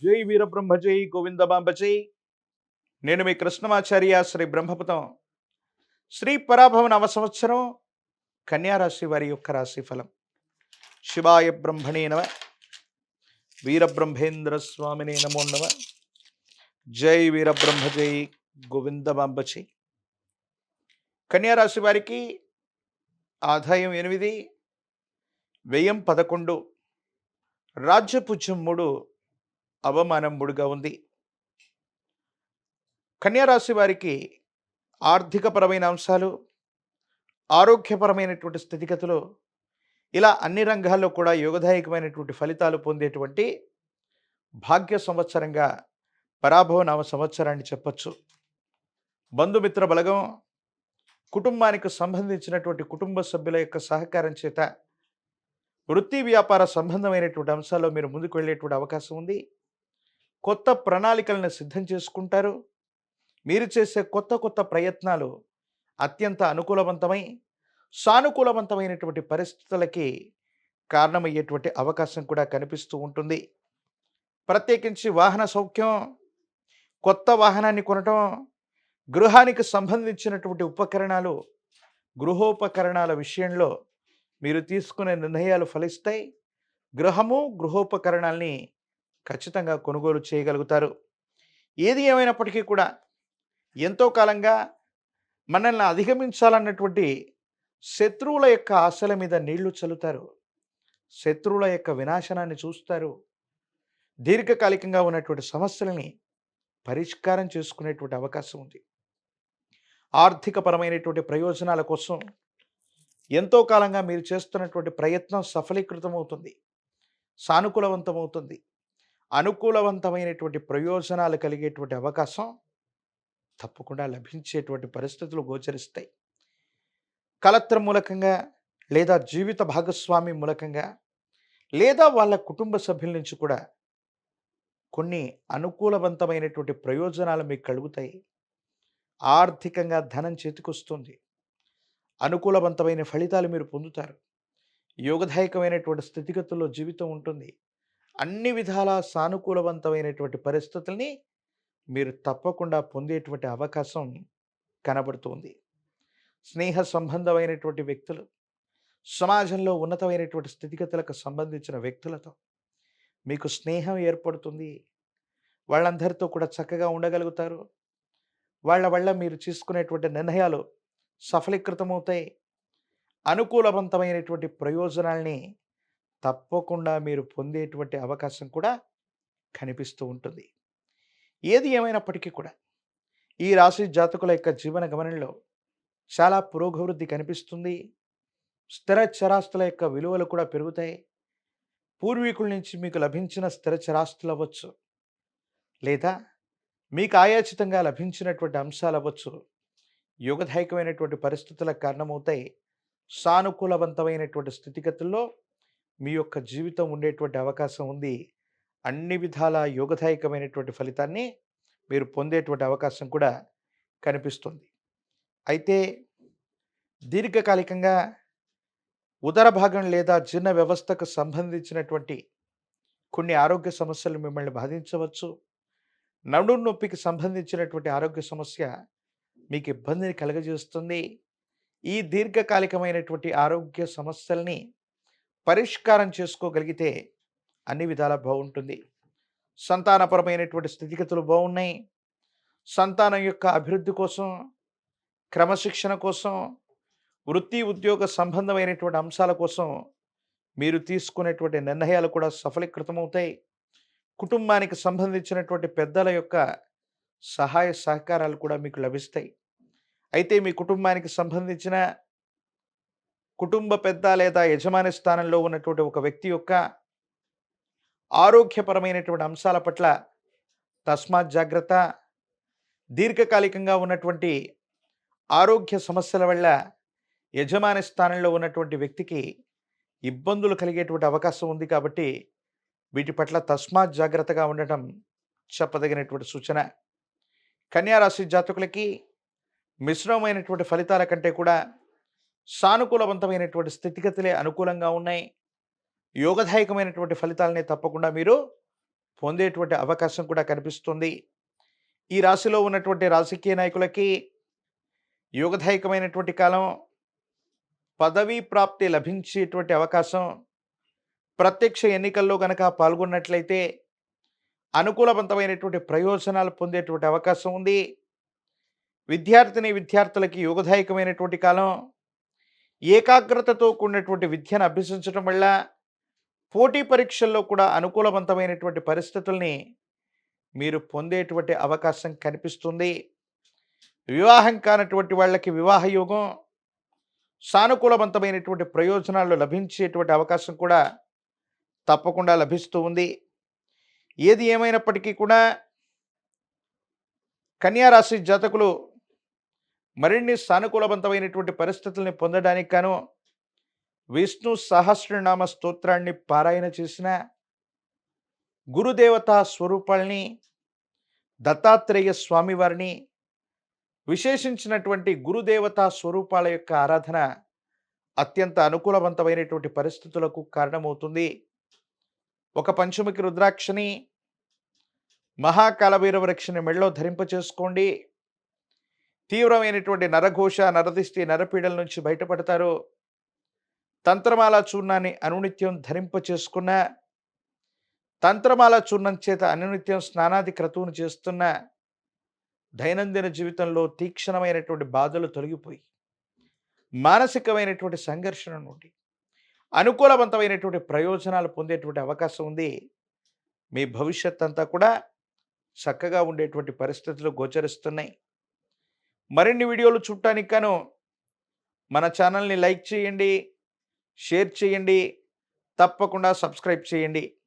జై వీరబ్రహ్మ జై గోవిందమాంబ జై. నేను మీ కృష్ణమాచార్య శ్రీ బ్రహ్మపదం. శ్రీ పరాభవ నవ సంవత్సరం కన్యారాశి వారి యొక్క రాశి ఫలం. శివాయ బ్రహ్మణే నమ, వీరబ్రహ్మేంద్ర స్వామినే నమో నమ. జై వీరబ్రహ్మ జై గోవిందమాంబ జై. కన్యారాశి వారికి ఆదాయం 8, వ్యయం 11, రాజ్యపుజ్యం 3, అవమానం 3గా ఉంది. కన్యారాశి వారికి ఆర్థికపరమైన అంశాలు, ఆరోగ్యపరమైనటువంటి స్థితిగతులు, ఇలా అన్ని రంగాల్లో కూడా యోగదాయకమైనటువంటి ఫలితాలు పొందేటువంటి భాగ్య సంవత్సరంగా పరాభవ నామ సంవత్సరాన్ని చెప్పచ్చు. బంధుమిత్ర బలగం, కుటుంబానికి సంబంధించినటువంటి కుటుంబ సభ్యుల యొక్క సహకారం చేత వృత్తి వ్యాపార సంబంధమైనటువంటి అంశాల్లో మీరు ముందుకు వెళ్ళేటువంటి అవకాశం ఉంది. కొత్త ప్రణాళికలను సిద్ధం చేసుకుంటారు. మీరు చేసే కొత్త ప్రయత్నాలు అత్యంత అనుకూలవంతమై సానుకూలవంతమైనటువంటి పరిస్థితులకి కారణమయ్యేటువంటి అవకాశం కూడా కనిపిస్తూ ఉంటుంది. ప్రత్యేకించి వాహన సౌఖ్యం, కొత్త వాహనాన్ని కొనటం, గృహానికి సంబంధించినటువంటి ఉపకరణాలు, గృహోపకరణాల విషయంలో మీరు తీసుకునే నిర్ణయాలు ఫలిస్తాయి. గృహోపకరణాల్ని ఖచ్చితంగా కొనుగోలు చేయగలుగుతారు. ఏది ఏమైనప్పటికీ కూడా ఎంతో కాలంగా మనల్ని అధిగమించాలన్నటువంటి శత్రువుల యొక్క ఆశల మీద నీళ్లు చల్లుతారు. శత్రువుల యొక్క వినాశనాన్ని చూస్తారు. దీర్ఘకాలికంగా ఉన్నటువంటి సమస్యలని పరిష్కారం చేసుకునేటువంటి అవకాశం ఉంది. ఆర్థికపరమైనటువంటి ప్రయోజనాల కోసం ఎంతో కాలంగా మీరు చేస్తున్నటువంటి ప్రయత్నం సఫలీకృతమవుతుంది, సానుకూలవంతమవుతుంది. అనుకూలవంతమైనటువంటి ప్రయోజనాలు కలిగేటువంటి అవకాశం తప్పకుండా లభించేటువంటి పరిస్థితులు గోచరిస్తాయి. కలత్ర మూలకంగా, లేదా జీవిత భాగస్వామి మూలకంగా, లేదా వాళ్ళ కుటుంబ సభ్యుల నుంచి కూడా కొన్ని అనుకూలవంతమైనటువంటి ప్రయోజనాలు మీకు కలుగుతాయి. ఆర్థికంగా ధనం చేతికొస్తుంది. అనుకూలవంతమైన ఫలితాలు మీరు పొందుతారు. యోగదాయకమైనటువంటి స్థితిగతుల్లో జీవితం ఉంటుంది. అన్ని విధాల సానుకూలవంతమైనటువంటి పరిస్థితుల్ని మీరు తప్పకుండా పొందేటువంటి అవకాశం కనబడుతుంది. స్నేహ సంబంధమైనటువంటి వ్యక్తులు, సమాజంలో ఉన్నతమైనటువంటి స్థితిగతులకు సంబంధించిన వ్యక్తులతో మీకు స్నేహం ఏర్పడుతుంది. వాళ్ళందరితో కూడా చక్కగా ఉండగలుగుతారు. వాళ్ళ వల్ల మీరు తీసుకునేటువంటి నిర్ణయాలు సఫలీకృతమవుతాయి. అనుకూలవంతమైనటువంటి ప్రయోజనాల్ని తప్పకుండా మీరు పొందేటువంటి అవకాశం కూడా కనిపిస్తూ ఉంటుంది. ఏది ఏమైనప్పటికీ కూడా ఈ రాశి జాతకుల యొక్క జీవన గమనంలో చాలా పురోగవృద్ధి కనిపిస్తుంది. స్థిర చరాస్తుల యొక్క విలువలు కూడా పెరుగుతాయి. పూర్వీకుల నుంచి మీకు లభించిన స్థిర చరాస్తులు అవ్వచ్చు, లేదా మీకు ఆయాచితంగా లభించినటువంటి అంశాలు అవ్వచ్చు, యోగదాయకమైనటువంటి పరిస్థితులకు కారణమవుతాయి. సానుకూలవంతమైనటువంటి స్థితిగతుల్లో మీ యొక్క జీవితం ఉండేటువంటి అవకాశం ఉంది. అన్ని విధాల యోగదాయకమైనటువంటి ఫలితాన్ని మీరు పొందేటువంటి అవకాశం కూడా కనిపిస్తుంది. అయితే దీర్ఘకాలికంగా ఉదర భాగం లేదా జీర్ణ వ్యవస్థకు సంబంధించినటువంటి కొన్ని ఆరోగ్య సమస్యలు మిమ్మల్ని బాధించవచ్చు. నడుము నొప్పికి సంబంధించినటువంటి ఆరోగ్య సమస్య మీకు ఇబ్బందిని కలుగజేస్తుంది. ఈ దీర్ఘకాలికమైనటువంటి ఆరోగ్య సమస్యల్ని పరిష్కారం చేసుకోగలిగితే అన్ని విధాలా బాగుంటుంది. సంతానపరమైనటువంటి స్థితిగతులు బాగున్నాయి. సంతానం యొక్క అభివృద్ధి కోసం, క్రమశిక్షణ కోసం, వృత్తి ఉద్యోగ సంబంధమైనటువంటి అంశాల కోసం మీరు తీసుకునేటువంటి నిర్ణయాలు కూడా సఫలీకృతమవుతాయి. కుటుంబానికి సంబంధించినటువంటి పెద్దల యొక్క సహాయ సహకారాలు కూడా మీకు లభిస్తాయి. అయితే మీ కుటుంబానికి సంబంధించిన కుటుంబ పెద్ద లేదా యజమాని స్థానంలో ఉన్నటువంటి ఒక వ్యక్తి యొక్క ఆరోగ్యపరమైనటువంటి అంశాల పట్ల తస్మాత్ జాగ్రత్త. దీర్ఘకాలికంగా ఉన్నటువంటి ఆరోగ్య సమస్యల వల్ల యజమాని స్థానంలో ఉన్నటువంటి వ్యక్తికి ఇబ్బందులు కలిగేటువంటి అవకాశం ఉంది. కాబట్టి వీటి పట్ల తస్మాత్ జాగ్రత్తగా ఉండటం చెప్పదగినటువంటి సూచన. కన్యారాశి జాతకులకి మిశ్రమమైనటువంటి ఫలితాల కంటే కూడా సానుకూలవంతమైనటువంటి స్థితిగతులే అనుకూలంగా ఉన్నాయి. యోగదాయకమైనటువంటి ఫలితాలని తప్పకుండా మీరు పొందేటువంటి అవకాశం కూడా కనిపిస్తుంది. ఈ రాశిలో ఉన్నటువంటి రాజకీయ నాయకులకి యోగదాయకమైనటువంటి కాలం. పదవీ ప్రాప్తి లభించేటువంటి అవకాశం. ప్రత్యక్ష ఎన్నికల్లో గనక పాల్గొన్నట్లయితే అనుకూలవంతమైనటువంటి ప్రయోజనాలు పొందేటువంటి అవకాశం ఉంది. విద్యార్థులకి యోగదాయకమైనటువంటి కాలం. ఏకాగ్రతతో కూడినటువంటి విద్యను అభ్యసించడం వల్ల పోటీ పరీక్షల్లో కూడా అనుకూలవంతమైనటువంటి పరిస్థితుల్ని మీరు పొందేటువంటి అవకాశం కనిపిస్తుంది. వివాహం కానటువంటి వాళ్ళకి వివాహ యోగం, సానుకూలవంతమైనటువంటి ప్రయోజనాలు లభించేటువంటి అవకాశం కూడా తప్పకుండా లభిస్తూ ఉంది. ఏది ఏమైనప్పటికీ కూడా కన్యా రాశి జాతకులు మరిన్ని సానుకూలవంతమైనటువంటి పరిస్థితుల్ని పొందడానికి గాను విష్ణు సహస్రనామ స్తోత్రాన్ని పారాయణ చేసిన, గురుదేవతా స్వరూపాల్ని, దత్తాత్రేయ స్వామివారిని, విశేషించినటువంటి గురుదేవతా స్వరూపాల యొక్క ఆరాధన అత్యంత అనుకూలవంతమైనటువంటి పరిస్థితులకు కారణమవుతుంది. ఒక పంచముఖి రుద్రాక్షని, మహాకాలభైరవ రక్షని మెడలో ధరింపచేసుకోండి. తీవ్రమైనటువంటి నరఘోష, నరదిష్టి, నరపీడల నుంచి బయటపడతారు. తంత్రమాల చూర్ణాన్ని అనునిత్యం ధరింపచేసుకున్న, తంత్రమాల చూర్ణం చేత అనునిత్యం స్నానాది క్రతువును చేస్తున్న, దైనందిన జీవితంలో తీక్షణమైనటువంటి బాధలు తొలగిపోయి మానసికమైనటువంటి సంఘర్షణ నుండి అనుకూలవంతమైనటువంటి ప్రయోజనాలు పొందేటువంటి అవకాశం ఉంది. మీ భవిష్యత్ అంతా కూడా చక్కగా ఉండేటువంటి పరిస్థితులు గోచరిస్తున్నాయి. మరిన్ని వీడియోలు చూడటానికి గాను మన ఛానల్ని లైక్ చేయండి, షేర్ చేయండి, తప్పకుండా సబ్స్క్రైబ్ చేయండి.